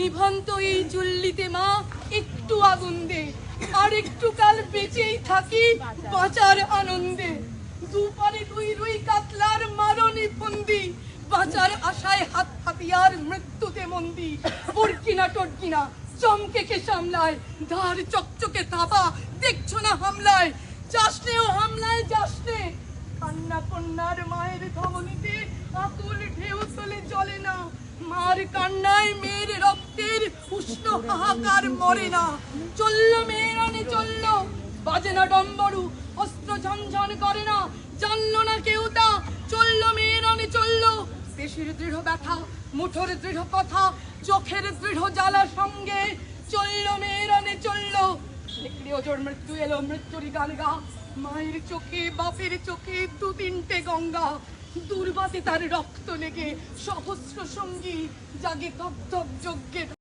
নিভন্ত এই চুল্লিতে মা একটু আগুন দে, আর একটু কাল বেঁচেই থাকি বাঁচার আনন্দে। দুপারে দুই রুই কাতলার মারণি ফন্দি, বাঁচার আশায় হাত হাতিয়ার মৃত্যুতে মন্দি। বর্কিনা টর্কিনা চমকেকে সামলায়, ধার চকচকে থাবা দেখছো না হামলায়। যাসনে ও হামলায় যাসনে, কান্না কন্যার মায়ের ধমনীতে আকুল ঢেউ চলে চলে না। মার কান্নায় মেয়ের রক্তের উষ্ণ হাহাকার মরে না। চলল মেয়ের আনে চলল, বাজে না ডম্বরু, অস্ত্র ঝনঝন করে না, জানলো না কেউ তা। চলল মেয়ের আনে চলল, দেশের দৃঢ় ব্যথা, মুঠোর দৃঢ় কথা, চোখের দৃঢ় জ্বালা সঙ্গে। চলল মেয়ের আনে চলল, দেখলে ওজোর মৃত্যু এলো মৃত্যুরই গান গা। মায়ের চোখে বাপের চোখে দু তিনটে গঙ্গা। দুর্বাতে তার রক্ত লেগে সহস্র সঙ্গী জাগে ধপ ধপ যজ্ঞে।